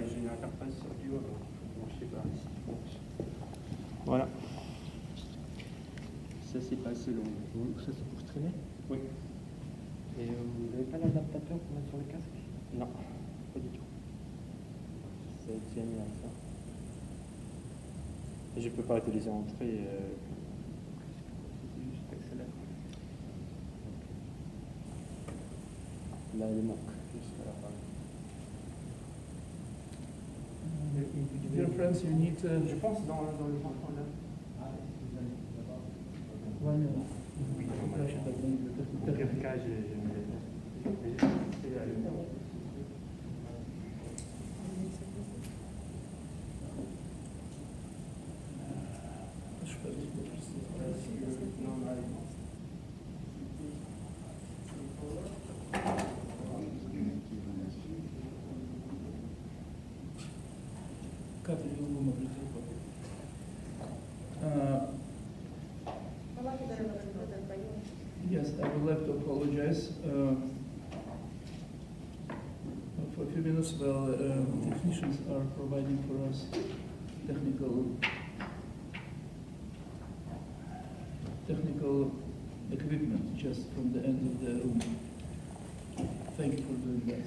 j'ai une interface audio, donc je sais pas si ça fonctionne. Voilà. Ça c'est pas assez long. Ça c'est pour streamer? Oui. Et vous n'avez pas l'adaptateur pour mettre sur le casque? Non, pas du tout. Ça tient à ça. Et je peux pas utiliser entrée. C'est juste accélère. Là il manque jusqu'à la fin. Dear friends, you need to... Je pense dans le bouton là. Ouais, oui, là, je sais pas bien. Dans quel cas je Yes, I would like to apologize for a few minutes while technicians are providing for us technical equipment just from the end of the room. Thank you for doing that.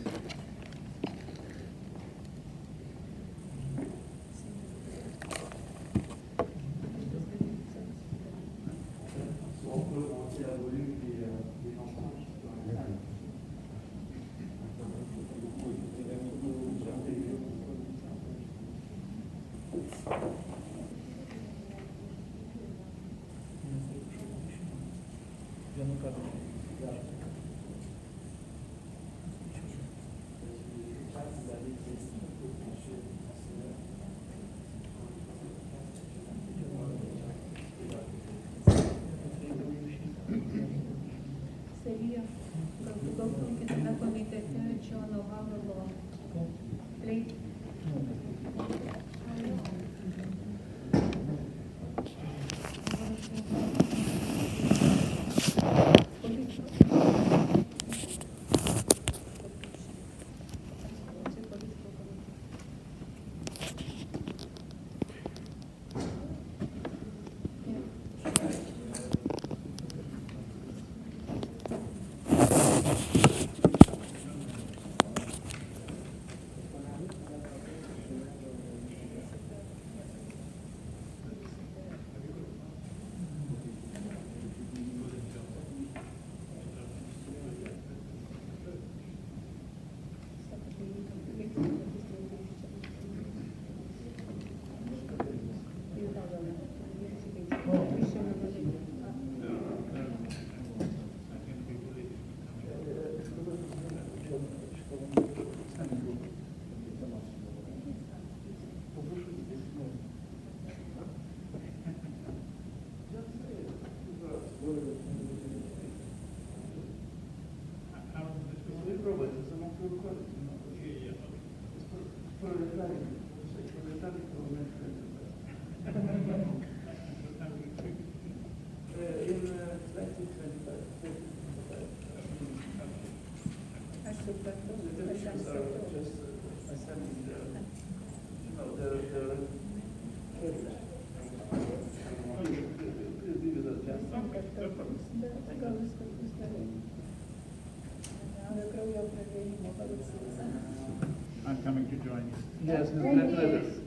I'm coming to join you. Yes, let us.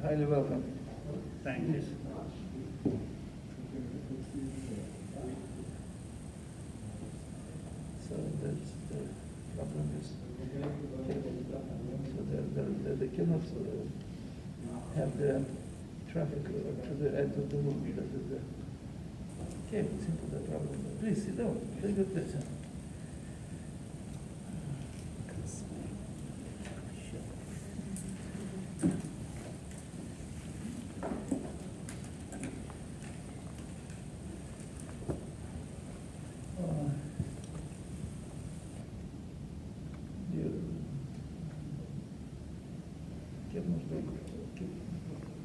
Highly welcome. Thank you. So that's the problem is, so they cannot have the traffic to the end of the room. That is the simple the problem. Please sit down. Take a place.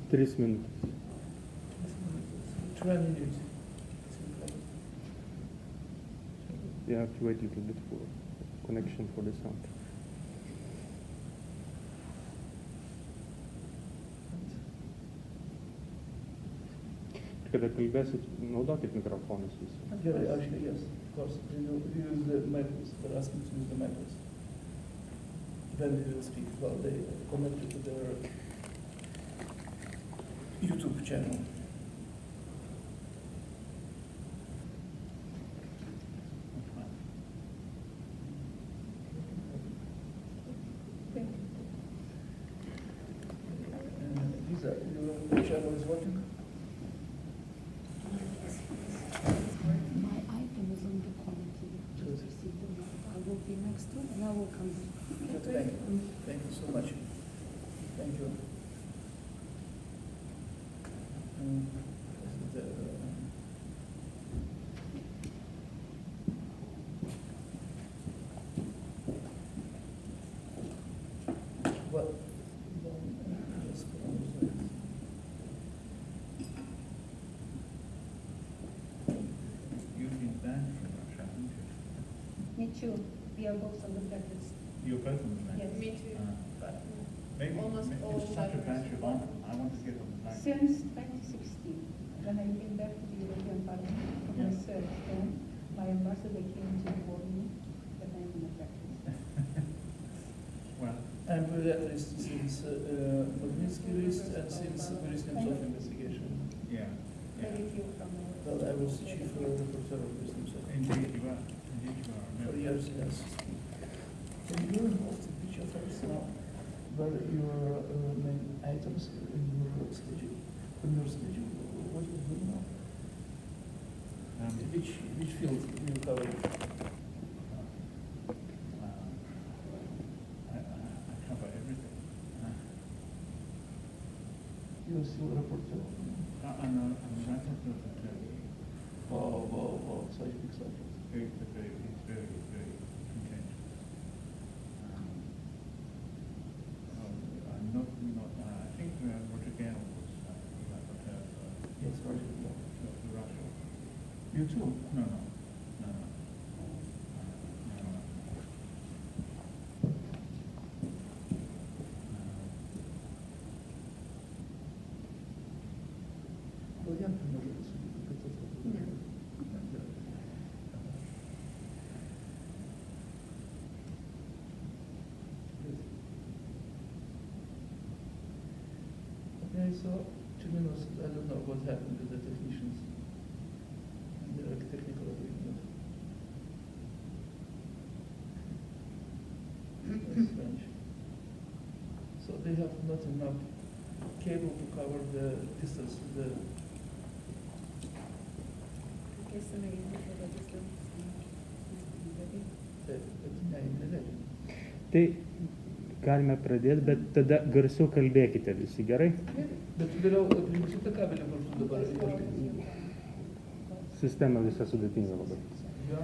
Тридцать минут. 20 minutes. You have to wait a little bit for connection for the sound. kada kalbėsit, naudokit mikrofonus visi. Gerai, actually, yes, of course. We use the microphones. They're asking to use the microphones. Then we will speak. Well, they connected to their YouTube channel. Lisa, your channel is working? My item is on the committee. Just received the mail. I will be next one and I will come back. Thank you. Thank you so much. Thank you. What? You've been banned from Russia, haven't you? Me too. We are both on the blacklist. You're both on the ban. Yes. Me too. But maybe Almost all it's such a members. badge of honor. I want to get on the ban. Since 2016, when I came back to the European Parliament for my third term, my ambassador came to inform me that I am on the blacklist. Well, I'm with that list since Magnitsky list and since Burishnevtsov investigation. yeah. Very few from Well, I was chief reporter of Burishnevtsov. Indeed you are. Indeed you are. For years, yes. And you're involved in which affairs now? What are your main items in your schedule? In your schedule, what are you doing now? Which field do you cover? I cover everything. You're still a reporter. I'm a writer for Turkey. Wow, such big subject. It's very contentious. I'm not, I think Roger Gale was rapporteur for Yes, Roger. Russia. You too? No. Ну, я можу судити. Okay, so 2 minutes, I don't know what happened with the technicians. Their technical agreement. That's strange. So they have not enough cable to cover the distance to the. Tai galime pradėti, bet tada garsiau kalbėkite visi, gerai? Bet vėliau prijungsite kabelį kartu dabar. Sistema visa sudėtinga labai. Ja.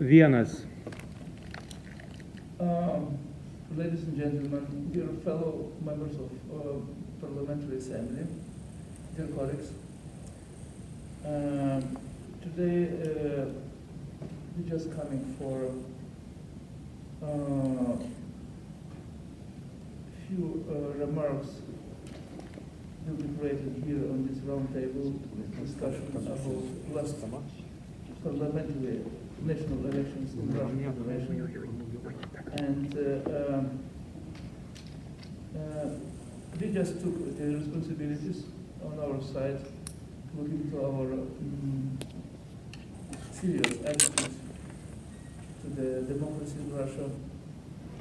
Vienas. Ladies and gentlemen, dear fellow members of Parliamentary Assembly, dear colleagues, today we're just coming for few remarks will be created here on this round table discussion about last parliamentary national elections in Russian Federation. And we just took the responsibilities on our side, looking to our serious attitude to the democracy in Russia,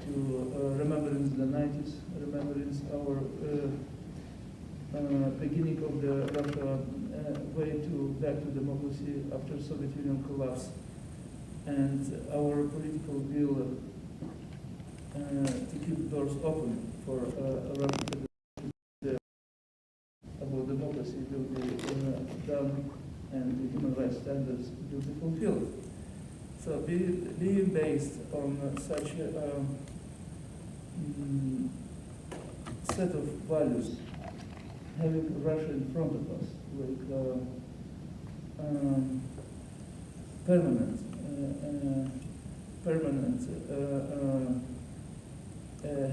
to remembering the 90s, remembering our beginning of the Russia way to back to democracy after Soviet Union collapse, and our political will to keep doors open for Russian about democracy will be done and the human rights standards will be fulfilled. So being based on such set of values, having Russia in front of us, like permanent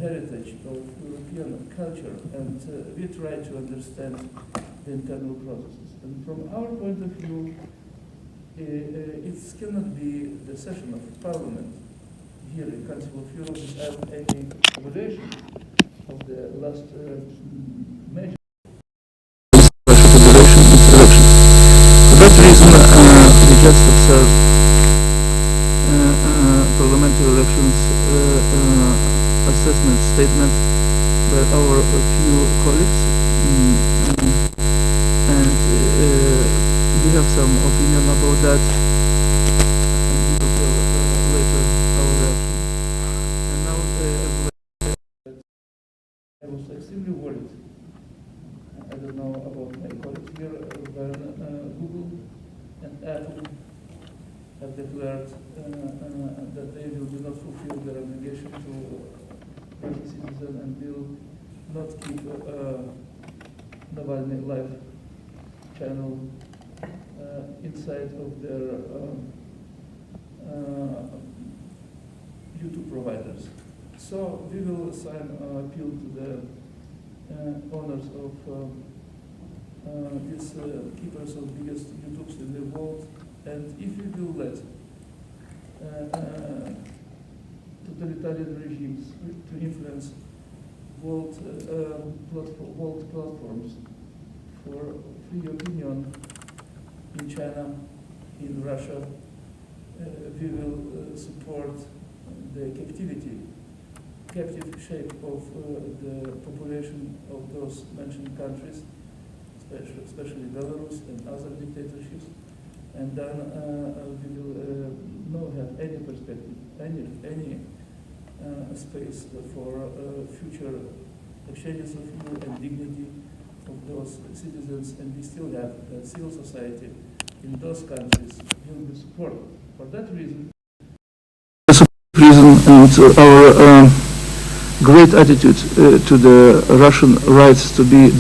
heritage of European culture, and we try to understand the internal processes. And from our point of view, it cannot be the session of Parliament here in Council of Europe without any evaluation of the last major Federation election. For that reason, we just observed parliamentary elections assessment statement by our few colleagues, and we have some opinion about that, and we will tell later our reaction. And now I was extremely worried. I don't know about my colleagues here, when Google and Apple have declared that they will not fulfill their obligation to Russian citizens and will not keep Navalny live channel inside of their YouTube providers. So we will sign an appeal to the owners of these keepers of biggest YouTubes in the world, and if we will let totalitarian regimes to influence world platforms for free opinion in China, in Russia, we will support the captive shape of the population of those mentioned countries, especially Belarus and other dictatorships, and then we will not have any perspective, any space for future exchanges of view and dignity of those citizens, and we still have civil society in those countries will be supported. For that reason, and our great attitude to the Russian rights to be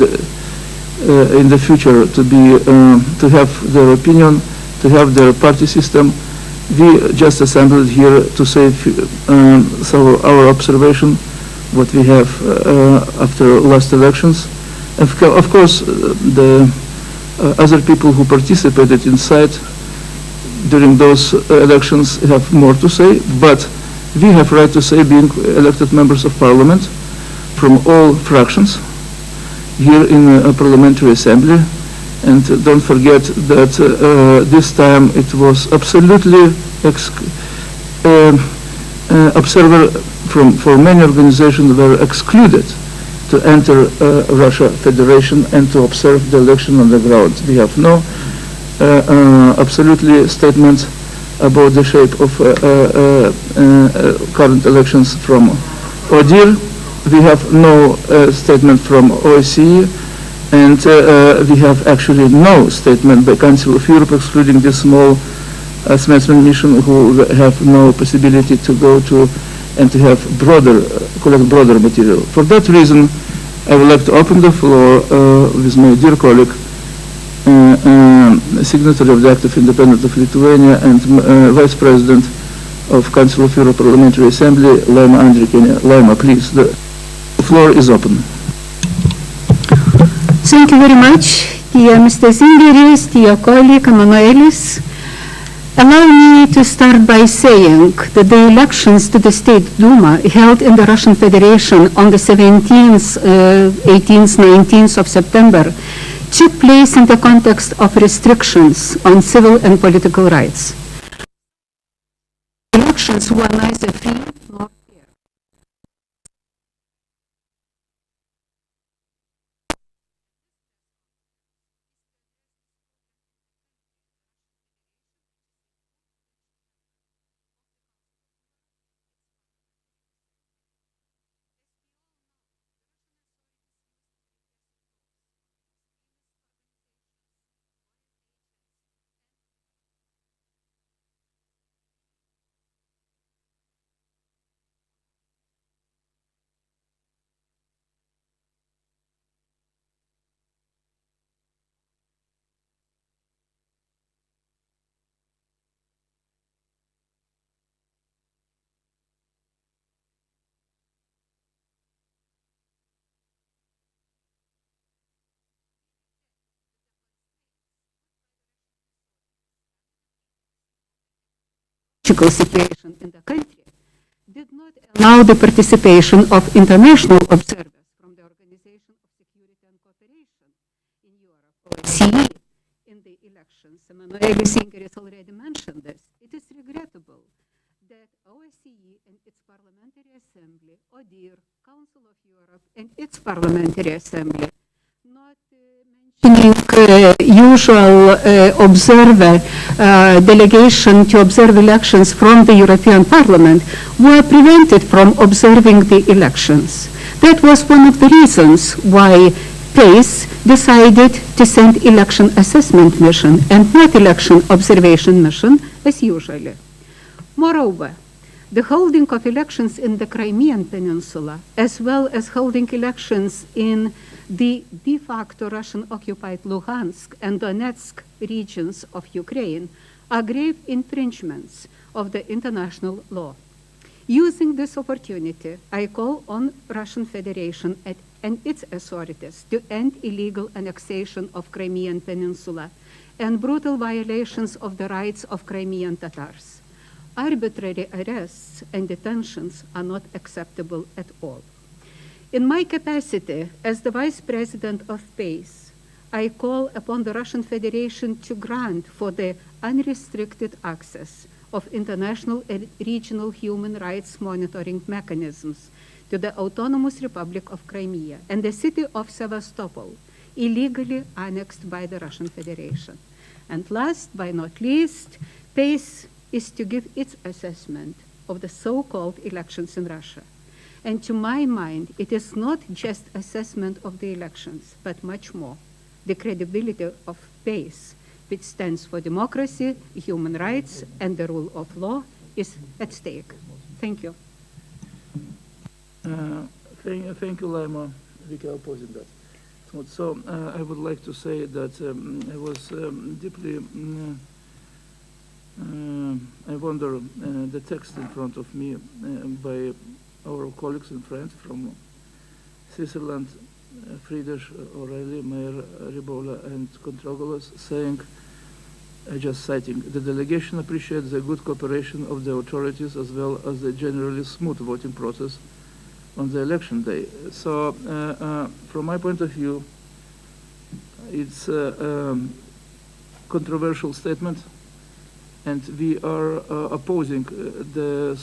in the future to have their opinion, to have their party system. We just assembled here to say so our observation, what we have after last elections. And of course, the other people who participated inside during those elections have more to say, but we have right to say, being elected members of parliament from all fractions here in a parliamentary assembly. And don't forget that this time it was absolutely observer for many organizations were excluded to enter Russia Federation and to observe the election on the ground. We have no absolutely statements about the shape of current elections from ODIHR. We have no statement from OSCE, and we have actually no statement by Council of Europe, excluding this small assessment mission, who have no possibility to go to and to have collect broader material. For that reason, I would like to open the floor with my dear colleague, signatory of the Act of Independence of Lithuania and Vice President of Council of Europe Parliamentary Assembly, Laimos Andrikienės. Laima, please, the floor is open. Thank you very much, dear Mr. Zingerio, dear colleague Emanuelis. Allow me to start by saying that the elections to the State Duma held in the Russian Federation on the 17th, 18th, 19th of September took place in the context of restrictions on civil and political rights. Elections were neither free nor fair. political situation in the country did not allow the participation of international observers from the Organization of Security and Cooperation in Europe, OSCE, in the elections. Emanuelio Zingerio has already mentioned this. It is regrettable that OSCE and its Parliamentary Assembly, ODIHR, Council of Europe, and its Parliamentary Assembly, not mentioning usual observer delegation to observe elections from the European Parliament, were prevented from observing the elections. That was one of the reasons why PACE decided to send election assessment mission and not election observation mission as usually. Moreover, the holding of elections in the Crimean Peninsula, as well as holding elections in the de facto Russian-occupied Luhansk and Donetsk regions of Ukraine, are grave infringements of the international law. Using this opportunity, I call on Russian Federation and its authorities to end illegal annexation of Crimean Peninsula and brutal violations of the rights of Crimean Tatars. Arbitrary arrests and detentions are not acceptable at all. In my capacity as the Vice President of PACE, I call upon the Russian Federation to grant for the unrestricted access of international and regional human rights monitoring mechanisms to the Autonomous Republic of Crimea and the city of Sevastopol, illegally annexed by the Russian Federation. And last but not least, PACE is to give its assessment of the so-called elections in Russia. And to my mind, it is not just assessment of the elections, but much more. The credibility of PACE, which stands for democracy, human rights, and the rule of law, is at stake. Thank you. Thank you, Laima. We can oppose that. So I would like to say that I was deeply, I wonder the text in front of me by our colleagues and friends from Switzerland, Friedrich, O'Reilly, Mayer, Ribola, and Controgolos, saying, just citing, the delegation appreciates the good cooperation of the authorities as well as the generally smooth voting process on the election day. So from my point of view, it's a controversial statement, and we are opposing the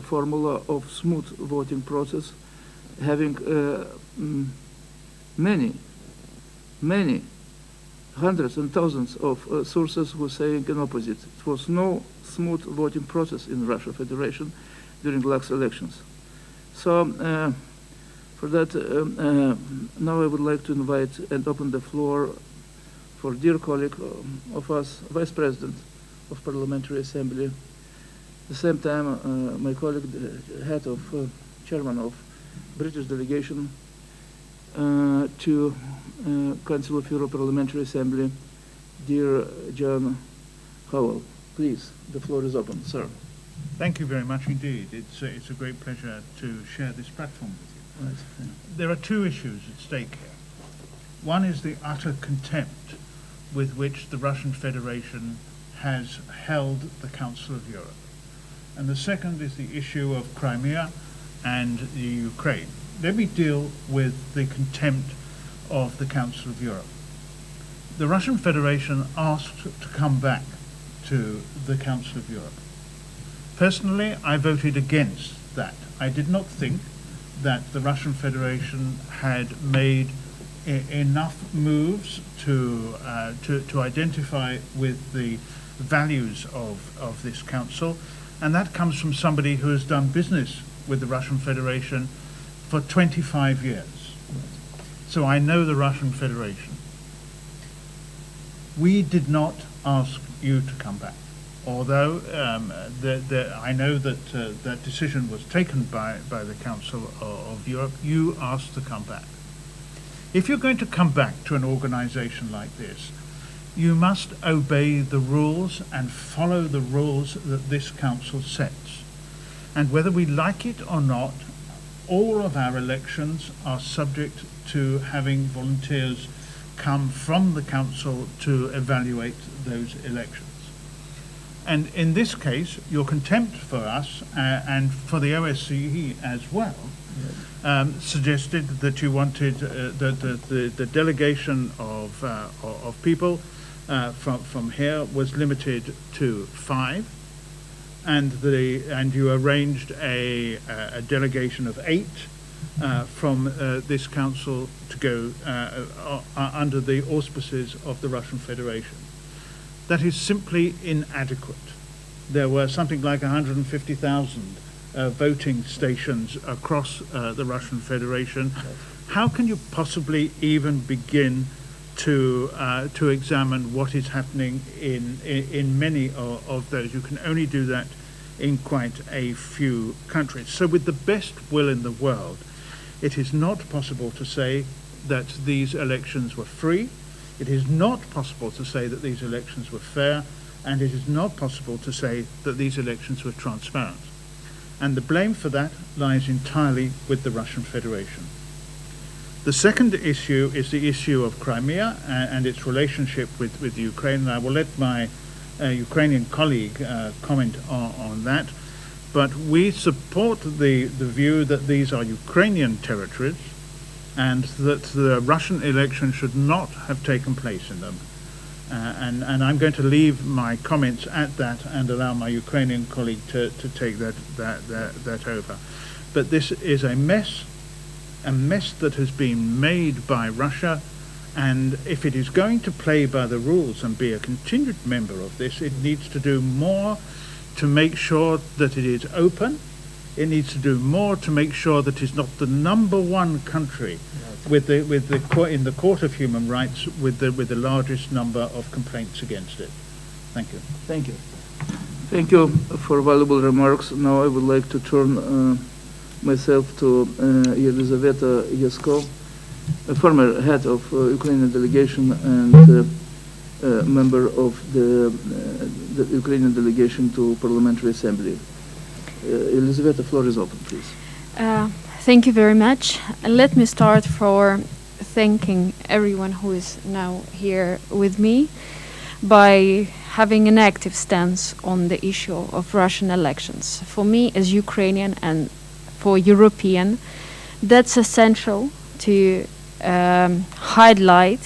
formula of smooth voting process, having many hundreds and thousands of sources who are saying an opposite. It was no smooth voting process in Russia Federation during the last elections. So for that, now I would like to invite and open the floor for dear colleague of us, Vice President of Parliamentary Assembly, at the same time my colleague, the head of, chairman of British delegation to Council of Europe Parliamentary Assembly, dear John Howell. Please, the floor is open, sir. Thank you very much indeed. It's a great pleasure to share this platform with you. Right. There are two issues at stake here. One is the utter contempt with which the Russian Federation has held the Council of Europe. And the second is the issue of Crimea and the Ukraine. Let me deal with the contempt of the Council of Europe. The Russian Federation asked to come back to the Council of Europe. Personally, I voted against that. I did not think that the Russian Federation had made enough moves to identify with the values of this council, and that comes from somebody who has done business with the Russian Federation for 25 years. So I know the Russian Federation. We did not ask you to come back, although I know that that decision was taken by the Council of Europe. You asked to come back. If you're going to come back to an organization like this, you must obey the rules and follow the rules that this council sets. And whether we like it or not, all of our elections are subject to having volunteers come from the council to evaluate those elections. And in this case, your contempt for us and for the OSCE as well suggested that you wanted the delegation of people from here was limited to 5, and you arranged a delegation of 8 from this council to go under the auspices of the Russian Federation. That is simply inadequate. There were something like 150,000 voting stations across the Russian Federation. How can you possibly even begin to examine what is happening in many of those? You can only do that in quite a few countries. So with the best will in the world, it is not possible to say that these elections were free. It is not possible to say that these elections were fair, and it is not possible to say that these elections were transparent. And the blame for that lies entirely with the Russian Federation. The second issue is the issue of Crimea and its relationship with Ukraine, and I will let my Ukrainian colleague comment on that. But we support the view that these are Ukrainian territories, and that the Russian election should not have taken place in them. And I'm going to leave my comments at that and allow my Ukrainian colleague to take that over. But this is a mess that has been made by Russia, and if it is going to play by the rules and be a continued member of this, it needs to do more to make sure that it is open. It needs to do more to make sure that it's not the number one country in the Court of Human Rights with the largest number of complaints against it. Thank you. Thank you. Thank you for valuable remarks. Now I would like to turn myself to Elizaveta Yasko, a former head of Ukrainian delegation and member of the Ukrainian delegation to Parliamentary Assembly. Elizaveta, the floor is open, please. Thank you very much. Let me start for thanking everyone who is now here with me by having an active stance on the issue of Russian elections. For me, as Ukrainian and for European, that's essential to highlight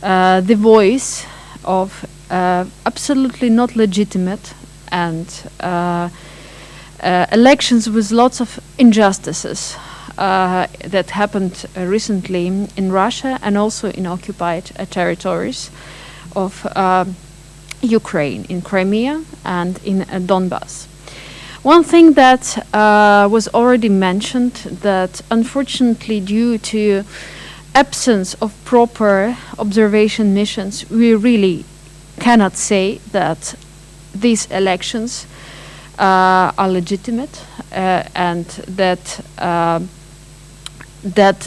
the voice of absolutely not legitimate and elections with lots of injustices that happened recently in Russia and also in occupied territories of Ukraine, in Crimea and in Donbass. One thing that was already mentioned, that unfortunately due to absence of proper observation missions, we really cannot say that these elections are legitimate and that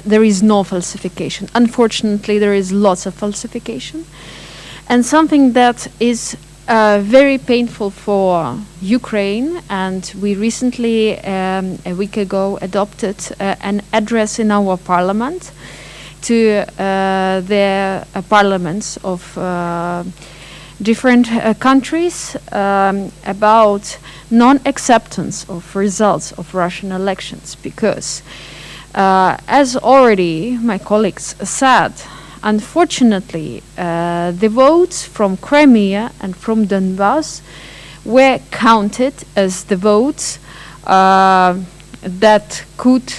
there is no falsification. Unfortunately, there is lots of falsification. And something that is very painful for Ukraine, and we recently, a week ago, adopted an address in our parliament to the parliaments of different countries about non-acceptance of results of Russian elections, because as already my colleagues said, unfortunately the votes from Crimea and from Donbass were counted as the votes that could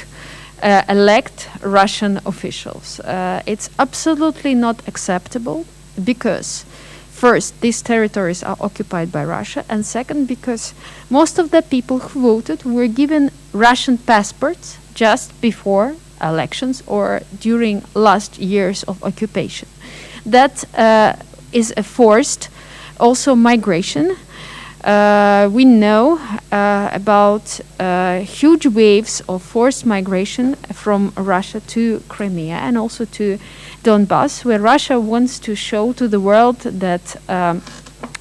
elect Russian officials. It's absolutely not acceptable because first, these territories are occupied by Russia, and second, because most of the people who voted were given Russian passports just before elections or during last years of occupation. That is a forced also migration. We know about huge waves of forced migration from Russia to Crimea and also to Donbass, where Russia wants to show to the world that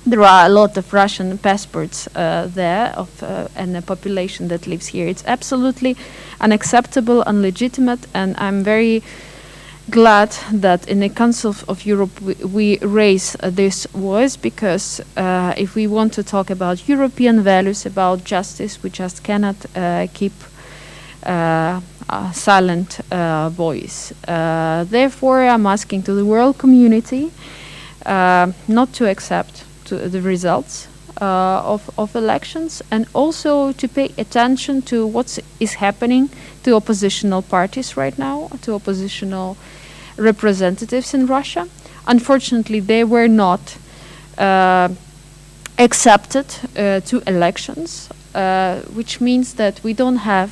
there are a lot of Russian passports there and the population that lives here. It's absolutely unacceptable, unlegitimate, and I'm very glad that in the Council of Europe we raise this voice, because if we want to talk about European values, about justice, we just cannot keep a silent voice. Therefore, I'm asking to the world community not to accept the results of elections, and also to pay attention to what is happening to oppositional parties right now, to oppositional representatives in Russia. Unfortunately, they were not accepted to elections, which means that we don't have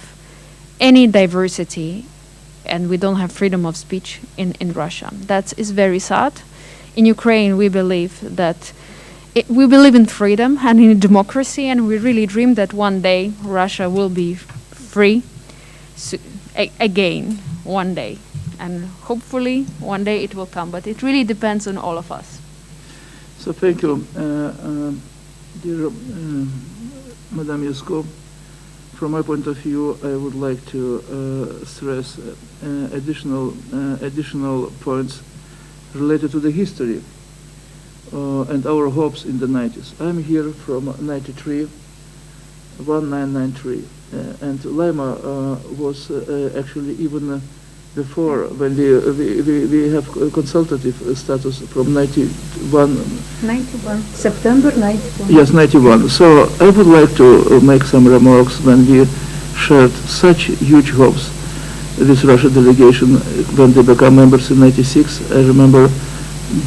any diversity and we don't have freedom of speech in Russia. That is very sad. In Ukraine, we believe that we believe in freedom and in democracy, and we really dream that one day Russia will be free again, one day. And hopefully one day it will come, but it really depends on all of us. So thank you, dear Madam Yusko. From my point of view, I would like to stress additional points related to the history and our hopes in the 90s. I'm here from 1993, and Laima was actually even before, when we have consultative status from 91. 91, September 91. Yes, 91. So I would like to make some remarks when we shared such huge hopes with Russia delegation when they became members in 96. I remember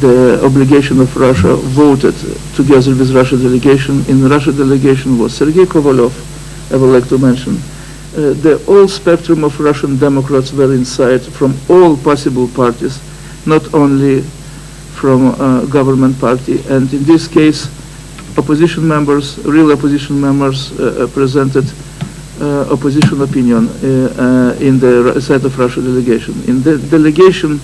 the obligation of Russia voted together with Russia delegation. In the Russia delegation was Sergei Kovalov, I would like to mention. The whole spectrum of Russian Democrats were inside, from all possible parties, not only from government party. And in this case, opposition members, real opposition members, presented opposition opinion in the side of Russia delegation. In the delegation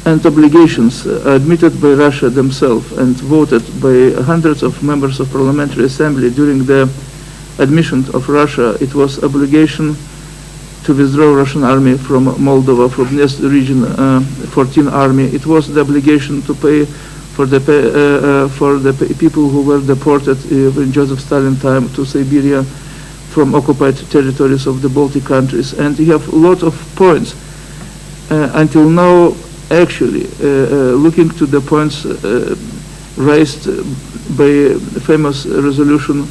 and obligations admitted by Russia themselves and voted by hundreds of members of Parliamentary Assembly during the admission of Russia, it was obligation to withdraw Russian army from Moldova, from this region, 14 army. It was the obligation to pay for the people who were deported in Joseph Stalin time to Siberia from occupied territories of the Baltic countries. And you have a lot of points. Until now, actually, looking to the points raised by the famous resolution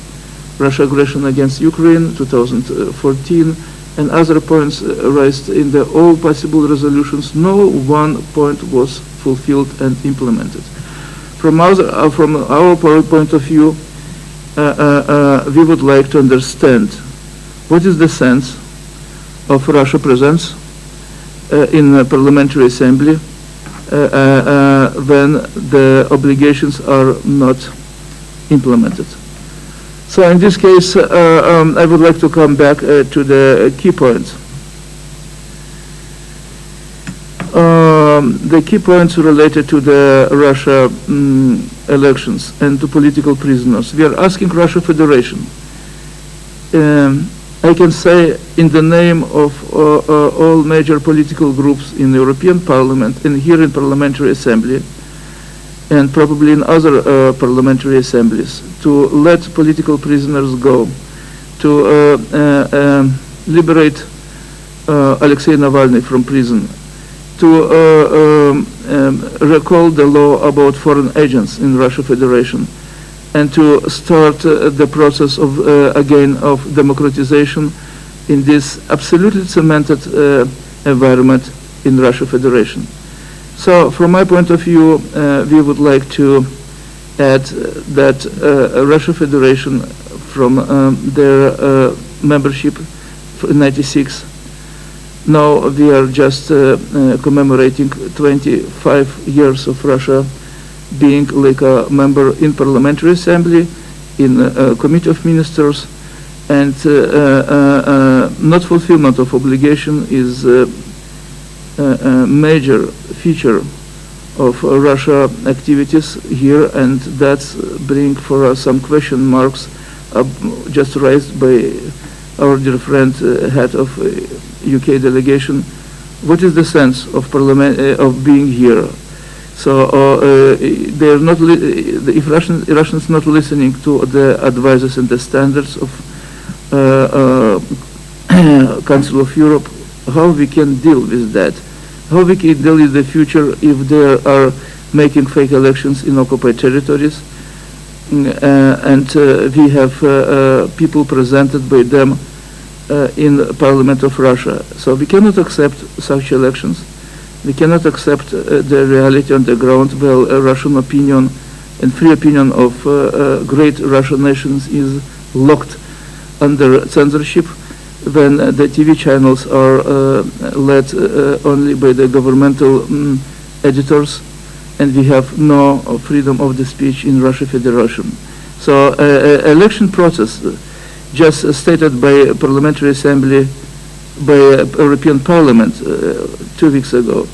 Russia aggression against Ukraine, 2014, and other points raised in the all possible resolutions, no one point was fulfilled and implemented. From our point of view, we would like to understand what is the sense of Russia presence in the Parliamentary Assembly when the obligations are not implemented. So in this case, I would like to come back to the key points. The key points related to the Russia elections and to political prisoners. We are asking Russia Federation. I can say in the name of all major political groups in the European Parliament and here in Parliamentary Assembly, and probably in other parliamentary assemblies, to let political prisoners go, to liberate Alexei Navalny from prison, to recall the law about foreign agents in Russia Federation, and to start the process of again of democratization in this absolutely cemented environment in Russia Federation. So from my point of view, we would like to add that Russia Federation, from their membership in 96, now we are just commemorating 25 years of Russia being like a member in Parliamentary Assembly, in Committee of Ministers, and not fulfillment of obligation is a major feature of Russia activities here, and that's bring for us some question marks just raised by our dear friend, head of UK delegation. what is the sense of parliament of being here? So they are not. If Russians not listening to the advices and the standards of Council of Europe, how we can deal with that? How we can deal with the future if they are making fake elections in occupied territories, and we have people presented by them in Parliament of Russia. So we cannot accept such elections. We cannot accept the reality on the ground. Well, Russian opinion and free opinion of great Russian nations is locked under censorship when the TV channels are led only by the governmental editors, and we have no freedom of the speech in Russia Federation. So election process just stated by Parliamentary Assembly, by European Parliament 2 weeks ago,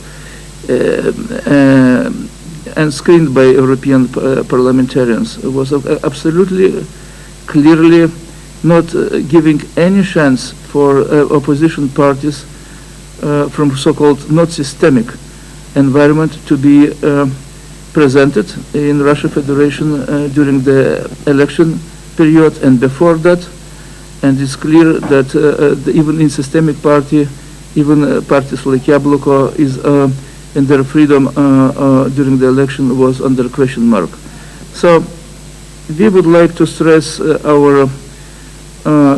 and screened by European parliamentarians, was absolutely clearly not giving any chance for opposition parties from so-called not systemic environment to be presented in Russia Federation during the election period and before that. And it's clear that even in systemic party, even parties like Yabloko is and their freedom during the election was under question mark. So we would like to stress our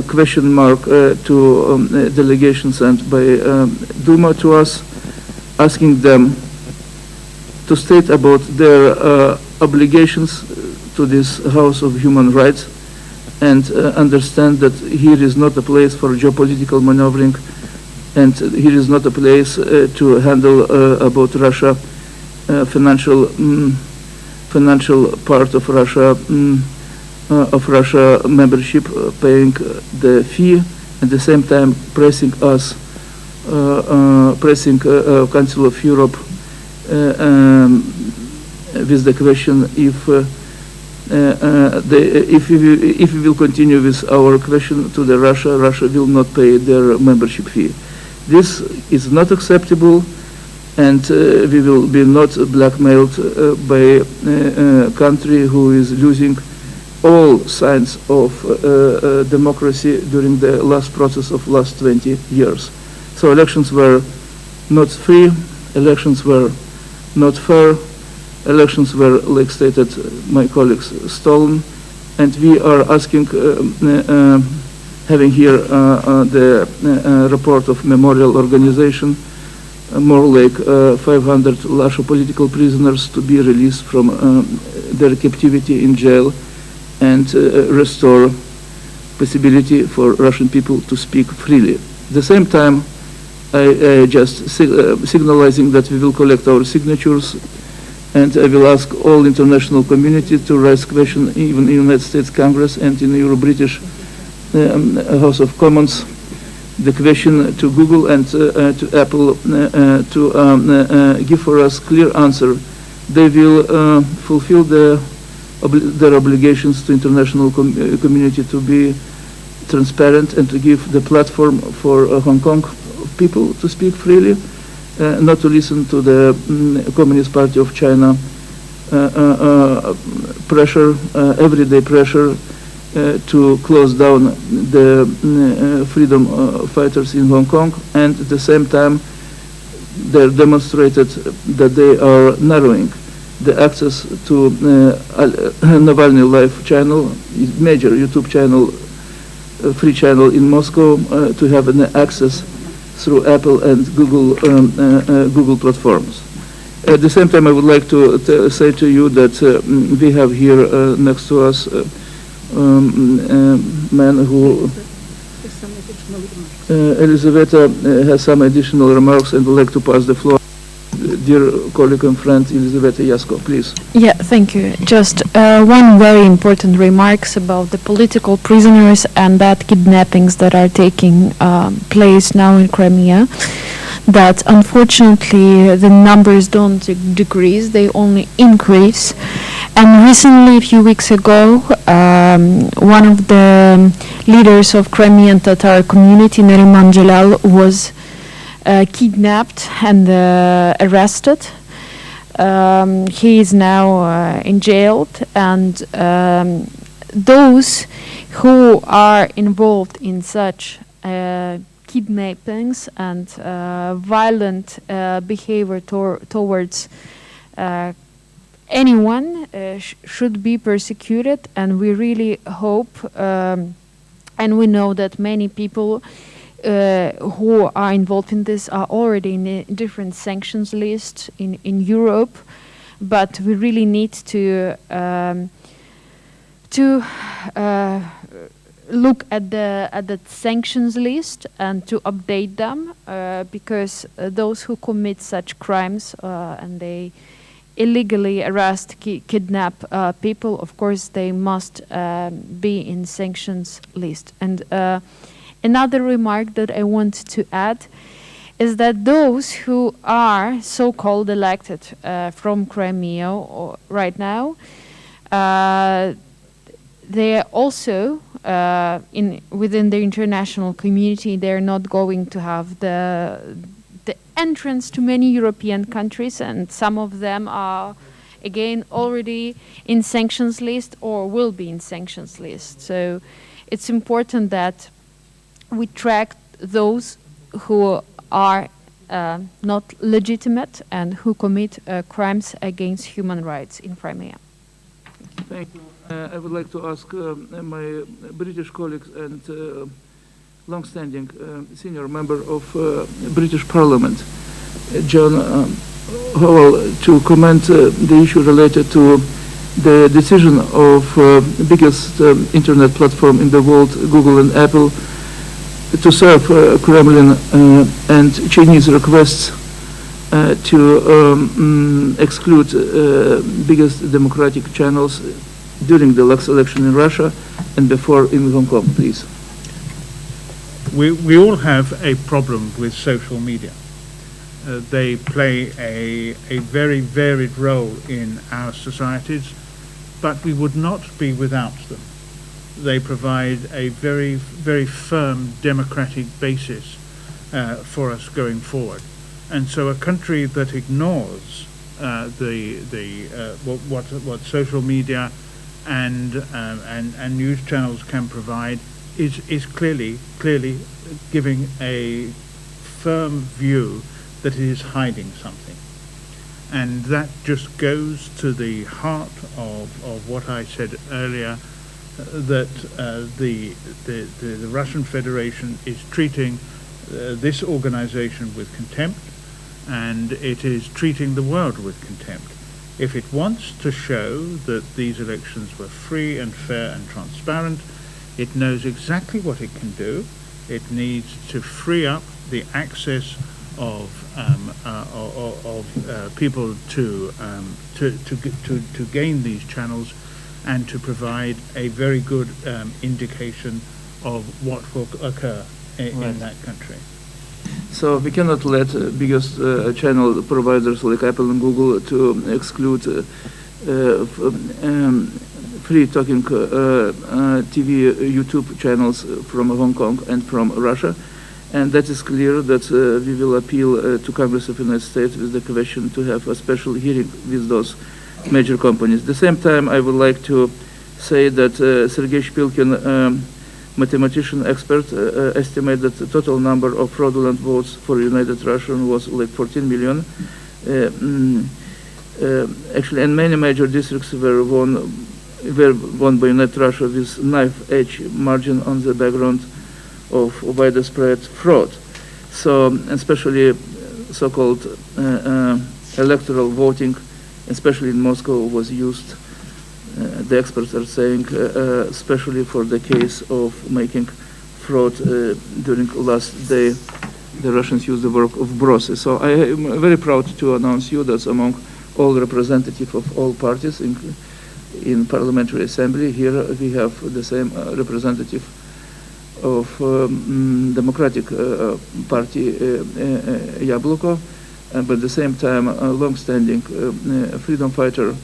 question mark to delegations sent by Duma to us, asking them to state about their obligations to this House of Human Rights, and understand that here is not a place for geopolitical maneuvering, and here is not a place to handle about Russia financial part of Russia membership, paying the fee, at the same time pressing us, pressing Council of Europe with the question if we will continue with our question to the Russia will not pay their membership fee. This is not acceptable, and we will be not blackmailed by a country who is losing all signs of democracy during the last process of last 20 years. So elections were not free, elections were not fair, elections were, like stated my colleagues, stolen, and we are asking, having here the report of memorial organization, more like 500 Russian political prisoners to be released from their captivity in jail, and restore possibility for Russian people to speak freely. At the same time, I just signalizing that we will collect our signatures, and I will ask all international community to raise question, even in United States Congress and in Euro-British House of Commons, the question to Google and to Apple to give for us clear answer. They will fulfill their obligations to international community to be transparent and to give the platform for Hong Kong people to speak freely, not to listen to the Communist Party of China pressure, everyday pressure to close down the freedom fighters in Hong Kong, and at the same time they demonstrated that they are narrowing the access to Navalny Live channel, major YouTube channel, free channel in Moscow, to have an access through Apple and Google Google platforms. At the same time, I would like to say to you that we have here next to us man who Elizaveta has some additional remarks and would like to pass the floor. Dear colleague and friend Elizaveta Yasko, please. Yeah, thank you. Just one very important remarks about the political prisoners and that kidnappings that are taking place now in Crimea. That unfortunately the numbers don't decrease, they only increase. And recently, a few weeks ago, one of the leaders of Crimean Tatar community, Nariman was kidnapped and arrested. He is now in jail, and those who are involved in such kidnappings and violent behavior towards anyone should be persecuted, and we really hope and we know that many people who are involved in this are already in a different sanctions lists in Europe, but we really need to look at the sanctions list and to update them, because those who commit such crimes and they illegally arrest, kidnap people, of course they must be in sanctions list. And another remark that I want to add is that those who are so-called elected from Crimea right now, they are also within the international community. They're not going to have the entrance to many European countries, and some of them are again already in sanctions list or will be in sanctions list. So it's important that we track those who are not legitimate and who commit crimes against human rights in Crimea. Thank you. I would like to ask my British colleagues and long-standing senior member of British Parliament, John Howell, to comment the issue related to the decision of biggest internet platform in the world, Google and Apple, to serve Kremlin and Chinese requests to exclude biggest democratic channels during the last election in Russia and before in Hong Kong, please. We all have a problem with social media. They play a very varied role in our societies, but we would not be without them. They provide a very, very firm democratic basis for us going forward. And so a country that ignores what social media and news channels can provide is clearly giving a firm view that it is hiding something. And that just goes to the heart of what I said earlier, that the Russian Federation is treating this organization with contempt, and it is treating the world with contempt. If it wants to show that these elections were free and fair and transparent, it knows exactly what it can do. It needs to free up the access of people to gain these channels, and to provide a very good indication of what will occur in that country. So we cannot let biggest channel providers like Apple and Google to exclude free talking TV YouTube channels from Hong Kong and from Russia. And that is clear that we will appeal to Congress of the United States with the question to have a special hearing with those major companies. At the same time, I would like to say that Sergei Shpilkin, mathematician expert, estimate that the total number of fraudulent votes for United Russia was like 14 million. Actually, and many major districts were won by United Russia with knife-edge margin on the background of widespread fraud. So, especially so-called electoral voting, especially in Moscow, was used. The experts are saying, especially for the case of making fraud during last day, the Russians used the work of Brosy. So I am very proud to announce you that among all representatives of all parties in Parliamentary Assembly, here we have the same representative of Democratic Party, Yabloko, but at the same time a long-standing freedom fighter,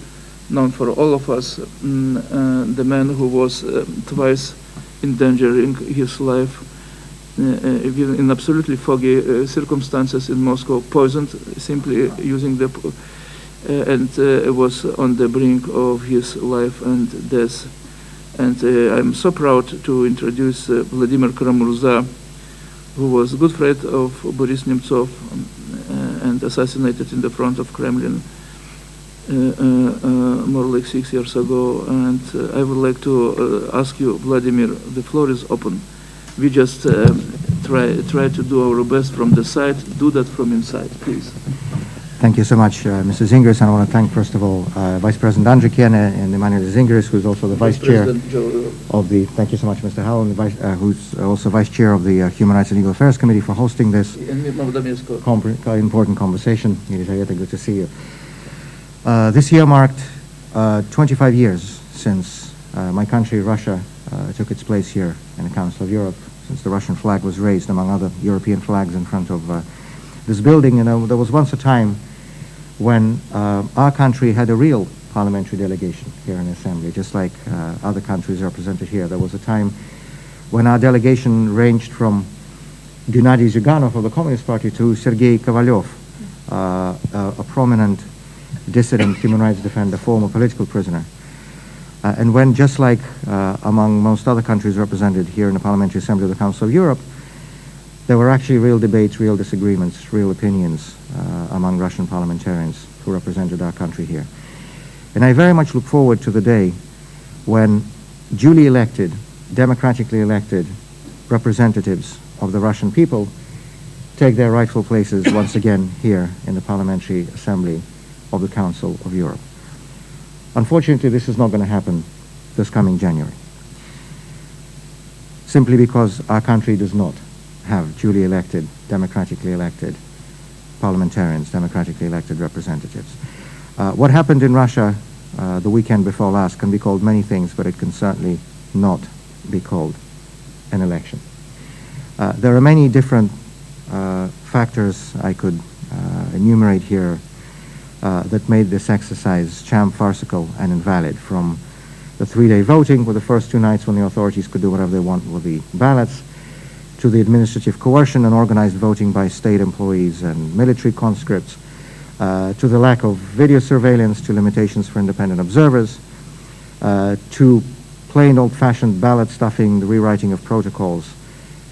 known for all of us, the man who was twice endangering his life in absolutely foggy circumstances in Moscow, poisoned, simply using the, and was on the brink of his life and death. And I'm so proud to introduce Vladimir Karamurza, who was a good friend of Boris Nemtsov and assassinated in the front of Kremlin more like 6 years ago. And I would like to ask you, Vladimir, the floor is open. We just try to do our best from the side, do that from inside, please. Thank you so much, Mr. Zingeris, and I want to thank, first of all, Vice President Andrikienės and Emanuelio Zingerio, who is also the Vice Chair of the, thank you so much, Mr. Howell, who's also Vice Chair of the Human Rights and Legal Affairs Committee, for hosting this important conversation. Good to see you. This year marked 25 years since my country, Russia, took its place here in the Council of Europe, since the Russian flag was raised among other European flags in front of this building. And there was once a time when our country had a real parliamentary delegation here in the Assembly, just like other countries represented here. There was a time when our delegation ranged from Gennady Zyuganov of the Communist Party to Sergei Kovalyov, a prominent dissident human rights defender, former political prisoner. And when, just like among most other countries represented here in the Parliamentary Assembly of the Council of Europe, there were actually real debates, real disagreements, real opinions among Russian parliamentarians who represented our country here. And I very much look forward to the day when duly elected, democratically elected representatives of the Russian people take their rightful places once again here in the Parliamentary Assembly of the Council of Europe. Unfortunately, this is not going to happen this coming January, simply because our country does not have duly elected, democratically elected parliamentarians, democratically elected representatives. What happened in Russia the weekend before last can be called many things, but it can certainly not be called an election. There are many different factors I could enumerate here that made this exercise sham, farcical, and invalid, from the 3-day voting, with the first 2 nights when the authorities could do whatever they want with the ballots, to the administrative coercion and organized voting by state employees and military conscripts, to the lack of video surveillance, to limitations for independent observers, to plain old-fashioned ballot stuffing, the rewriting of protocols,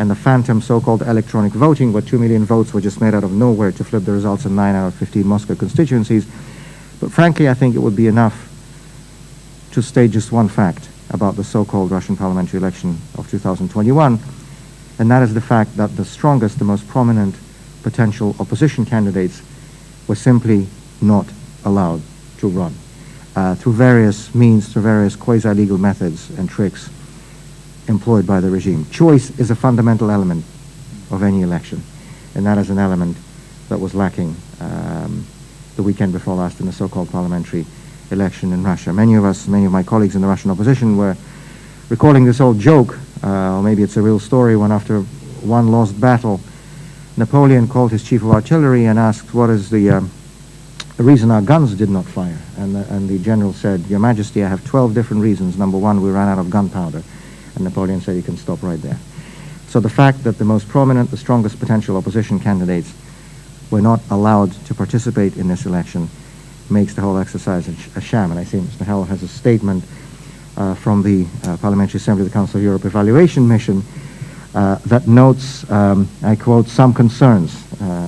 and the phantom so-called electronic voting, where 2 million votes were just made out of nowhere to flip the results in 9 out of 15 Moscow constituencies. But frankly, I think it would be enough to state just one fact about the so-called Russian parliamentary election of 2021, and that is the fact that the strongest, the most prominent potential opposition candidates were simply not allowed to run through various means, through various quasi-legal methods and tricks employed by the regime. Choice is a fundamental element of any election, and that is an element that was lacking the weekend before last in the so-called parliamentary election in Russia. Many of my colleagues in the Russian opposition were recalling this old joke, or maybe it's a real story, when after one lost battle, Napoleon called his chief of artillery and asked, what is the reason our guns did not fire? And the general said, Your Majesty, I have 12 different reasons. Number 1, we ran out of gunpowder. And Napoleon said, you can stop right there. So the fact that the most prominent, the strongest potential opposition candidates were not allowed to participate in this election makes the whole exercise a sham. And I see Mr. Howell has a statement from the Parliamentary Assembly of the Council of Europe Evaluation Mission that notes, I quote, some concerns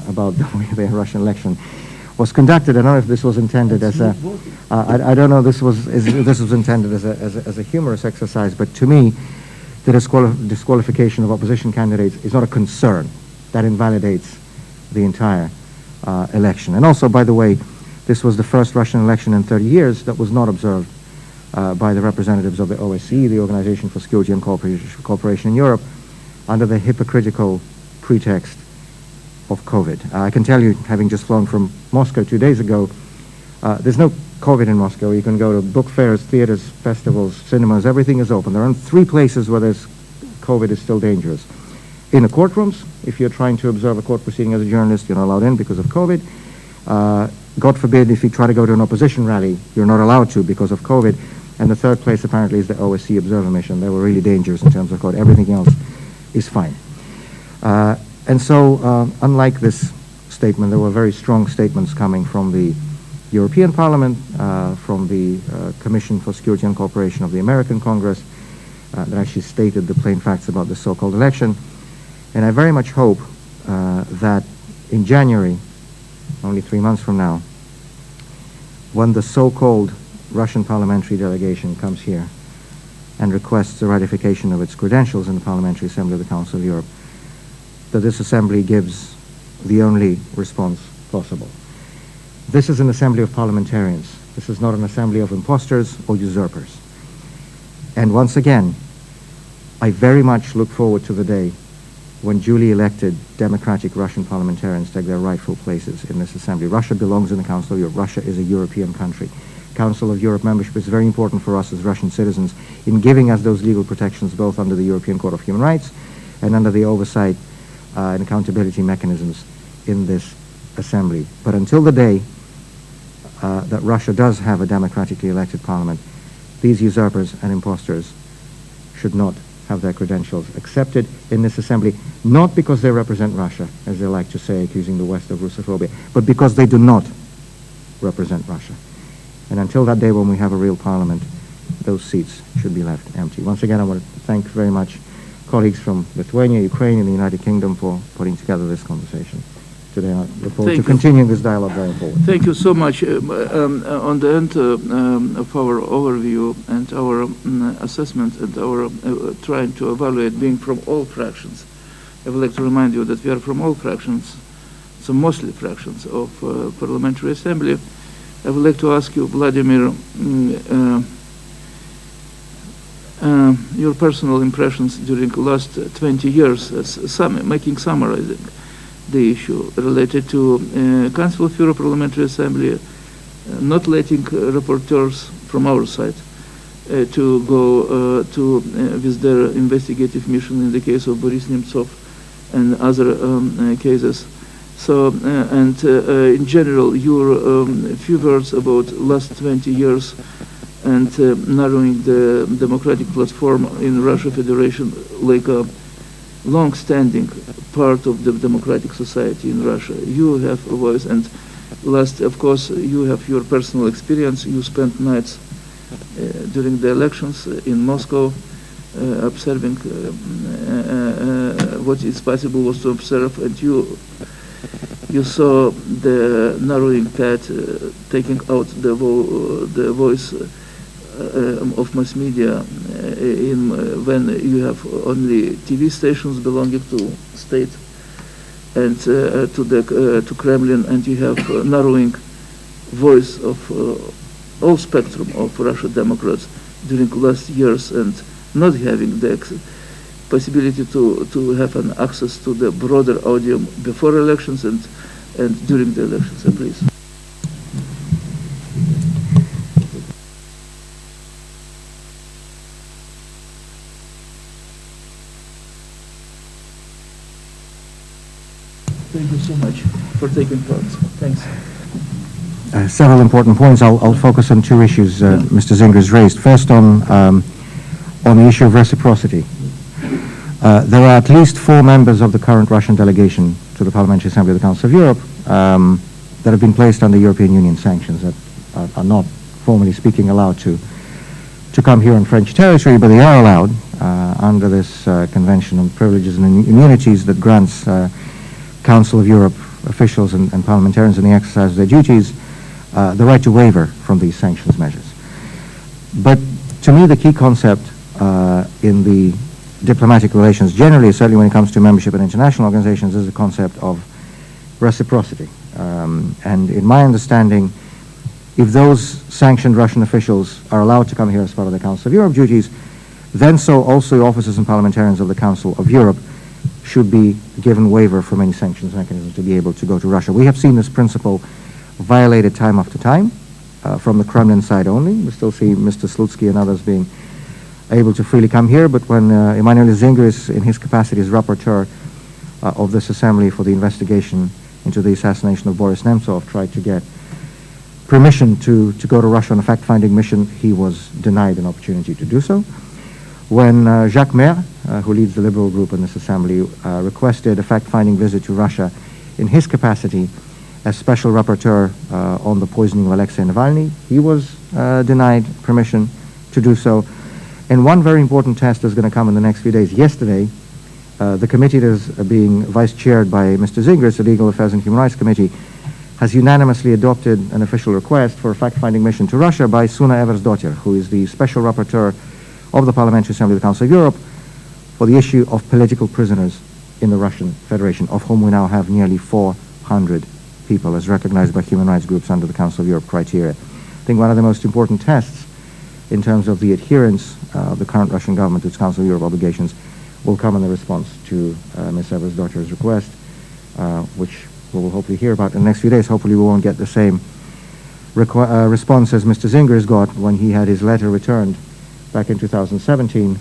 about the way the Russian election was conducted. I don't know if this was intended as a, I don't know if this was intended as a humorous exercise, but to me, the disqualification of opposition candidates is not a concern. That invalidates the entire election. And also, by the way, this was the first Russian election in 30 years that was not observed by the representatives of the OSCE, the Organization for Security and Cooperation in Europe, under the hypocritical pretext of COVID. I can tell you, having just flown from Moscow 2 days ago, there's no COVID in Moscow. You can go to book fairs, theaters, festivals, cinemas, everything is open. There are 3 places where there's COVID is still dangerous. In the courtrooms, if you're trying to observe a court proceeding as a journalist, you're not allowed in because of COVID. God forbid, if you try to go to an opposition rally, you're not allowed to because of COVID. And the 3rd place, apparently, is the OSCE observer mission. They were really dangerous in terms of COVID. Everything else is fine. And so, unlike this statement, there were very strong statements coming from the European Parliament, from the Commission for Security and Cooperation of the American Congress, that actually stated the plain facts about the so-called election. And I very much hope that in January, only 3 months from now, when the so-called Russian parliamentary delegation comes here and requests the ratification of its credentials in the Parliamentary Assembly of the Council of Europe, that this assembly gives the only response possible. This is an assembly of parliamentarians. This is not an assembly of imposters or usurpers. And once again, I very much look forward to the day when duly elected democratic Russian parliamentarians take their rightful places in this assembly. Russia belongs in the Council of Europe. Russia is a European country. Council of Europe membership is very important for us as Russian citizens in giving us those legal protections both under the European Court of Human Rights and under the oversight and accountability mechanisms in this assembly. But until the day that Russia does have a democratically elected parliament, these usurpers and imposters should not have their credentials accepted in this assembly, not because they represent Russia, as they like to say, accusing the West of Russophobia, but because they do not represent Russia. And until that day when we have a real parliament, those seats should be left empty. Once again, I want to thank very much colleagues from Lithuania, Ukraine, and the United Kingdom for putting together this conversation today. I look forward to continuing this dialogue going forward. Thank you so much. On the end of our overview and our assessment and our trying to evaluate being from all fractions, I would like to remind you that we are from all fractions, so mostly fractions of Parliamentary Assembly. I would like to ask you, Vladimir, your personal impressions during the last 20 years, summarizing the issue related to Council of Europe Parliamentary Assembly, not letting rapporteurs from our side to go with their investigative mission in the case of Boris Nemtsov and other cases. So, in general, your few words about last 20 years and narrowing the democratic platform in Russia Federation like a long-standing part of the democratic society in Russia. You have a voice, and last, of course, you have your personal experience. You spent nights during the elections in Moscow observing what is possible was to observe, and you saw the narrowing path, taking out the voice of mass media when you have only TV stations belonging to state and to Kremlin, and you have narrowing voice of all spectrum of Russian Democrats during last years, and not having the possibility to have an access to the broader audience before elections and during the elections. Please. Thank you so much for taking part. Thanks. Several important points. I'll focus on two issues Mr. Zinger has raised. First, on the issue of reciprocity. There are at least 4 members of the current Russian delegation to the Parliamentary Assembly of the Council of Europe that have been placed under European Union sanctions, that are not, formally speaking, allowed to come here on French territory, but they are allowed under this Convention on Privileges and Immunities that grants Council of Europe officials and parliamentarians in the exercise of their duties the right to waiver from these sanctions measures. But to me, the key concept in the diplomatic relations generally, certainly when it comes to membership in international organizations, is the concept of reciprocity. And in my understanding, if those sanctioned Russian officials are allowed to come here as part of the Council of Europe duties, then so also officers and parliamentarians of the Council of Europe should be given waiver from any sanctions mechanism to be able to go to Russia. We have seen this principle violated time after time from the Kremlin side only. We still see Mr. Slutsky and others being able to freely come here, but when Emanuelio Zingerio is in his capacity as rapporteur of this assembly for the investigation into the assassination of Boris Nemtsov, tried to get permission to go to Russia on a fact-finding mission, he was denied an opportunity to do so. When Jacques Maire who leads the Liberal group in this assembly, requested a fact-finding visit to Russia in his capacity as special rapporteur on the poisoning of Alexei Navalny. He was denied permission to do so. And one very important test is going to come in the next few days. Yesterday, the committee that is being vice-chaired by Mr. Zingerio, the Legal Affairs and Human Rights Committee, has unanimously adopted an official request for a fact-finding mission to Russia by Suna Eversdottir, who is the special rapporteur of the Parliamentary Assembly of the Council of Europe for the issue of political prisoners in the Russian Federation, of whom we now have nearly 400 people as recognized by human rights groups under the Council of Europe criteria. I think one of the most important tests in terms of the adherence of the current Russian government to its Council of Europe obligations will come in the response to Ms. Eversdottir's request, which we will hopefully hear about in the next few days. Hopefully we won't get the same response as Mr. Zinger's got when he had his letter returned back in 2017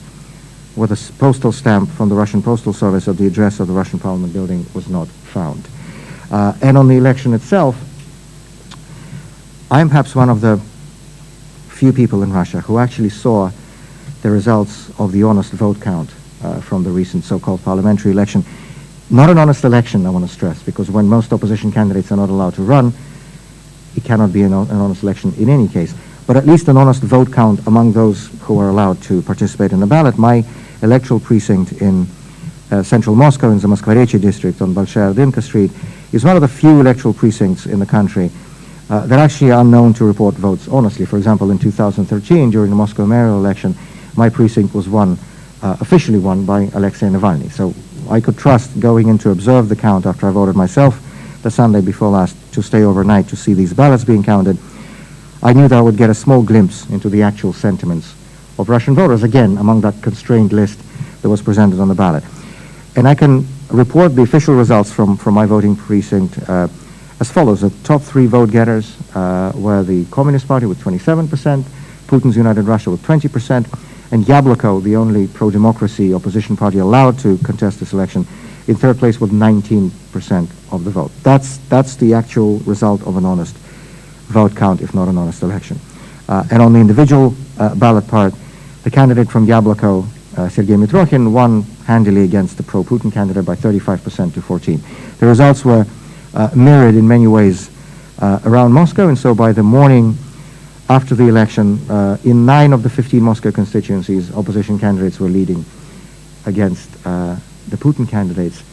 with a postal stamp from the Russian Postal Service of the address of the Russian Parliament building was not found. And on the election itself, I'm perhaps one of the few people in Russia who actually saw the results of the honest vote count from the recent so-called parliamentary election. Not an honest election, I want to stress, because when most opposition candidates are not allowed to run, it cannot be an honest election in any case. But at least an honest vote count among those who are allowed to participate in the ballot. My electoral precinct in central Moscow, in the Moskva-Rechi district on Bolshaya Ardinka Street, is one of the few electoral precincts in the country that actually are known to report votes honestly. For example, in 2013, during the Moscow mayoral election, my precinct was officially won by Alexei Navalny. So I could trust going in to observe the count after I voted myself the Sunday before last to stay overnight to see these ballots being counted. I knew that I would get a small glimpse into the actual sentiments of Russian voters, again, among that constrained list that was presented on the ballot. And I can report the official results from my voting precinct as follows. The top three vote getters were the Communist Party with 27%, Putin's United Russia with 20%, and Yabloko, the only pro-democracy opposition party allowed to contest this election, in third place with 19% of the vote. That's the actual result of an honest vote count, if not an honest election. And on the individual ballot part, the candidate from Yabloko, Sergei Mitrokhin, won handily against the pro-Putin candidate by 35% to 14%. The results were mirrored in many ways around Moscow, and so by the morning after the election, in 9 of the 15 Moscow constituencies, opposition candidates were leading against the Putin candidates.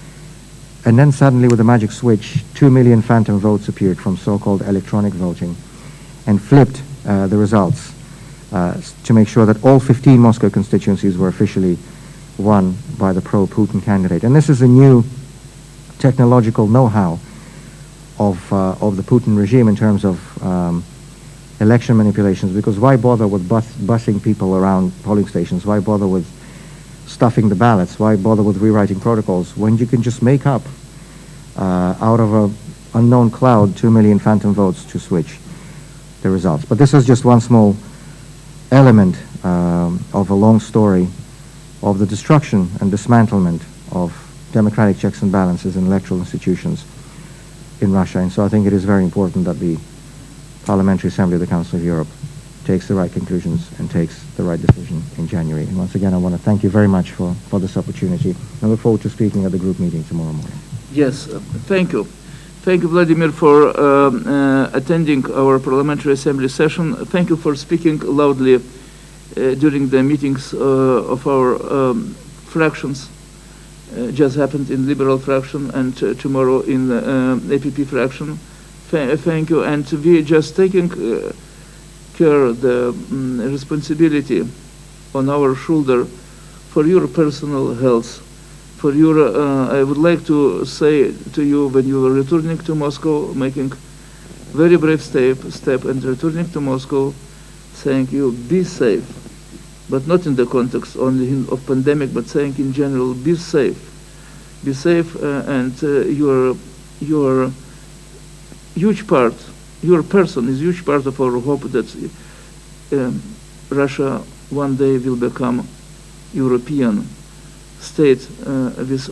And then suddenly, with a magic switch, 2 million phantom votes appeared from so-called electronic voting and flipped the results to make sure that all 15 Moscow constituencies were officially won by the pro-Putin candidate. And this is a new technological know-how of the Putin regime in terms of election manipulations, because why bother with busing people around polling stations? Why bother with stuffing the ballots? Why bother with rewriting protocols when you can just make up out of an unknown cloud 2 million phantom votes to switch the results? But this is just one small element of a long story of the destruction and dismantlement of democratic checks and balances in electoral institutions in Russia. And so I think it is very important that the Parliamentary Assembly of the Council of Europe takes the right conclusions and takes the right decision in January. And once again, I want to thank you very much for this opportunity. I look forward to speaking at the group meeting tomorrow morning. Yes, thank you. Thank you, Vladimir, for attending our Parliamentary Assembly session. Thank you for speaking loudly during the meetings of our fractions. Just happened in Liberal fraction and tomorrow in the APP fraction. Thank you. And we just taking care the responsibility on our shoulder for your personal health. For your, I would like to say to you, when you are returning to Moscow, making very brave step and returning to Moscow, saying you be safe, but not in the context only of pandemic, but saying in general, be safe, and your huge part, your person is huge part of our hope that Russia one day will become European state with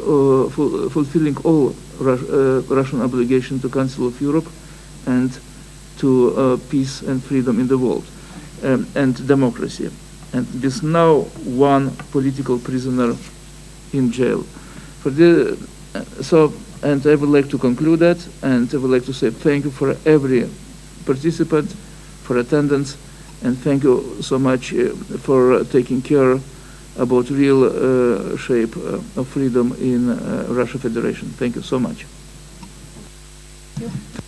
fulfilling all Russian obligation to Council of Europe and to peace and freedom in the world and democracy. And with now one political prisoner in jail. And I would like to conclude that, and I would like to say thank you for every participant, for attendance, and thank you so much for taking care about real shape of freedom in Russia Federation. Thank you so much. Thank you.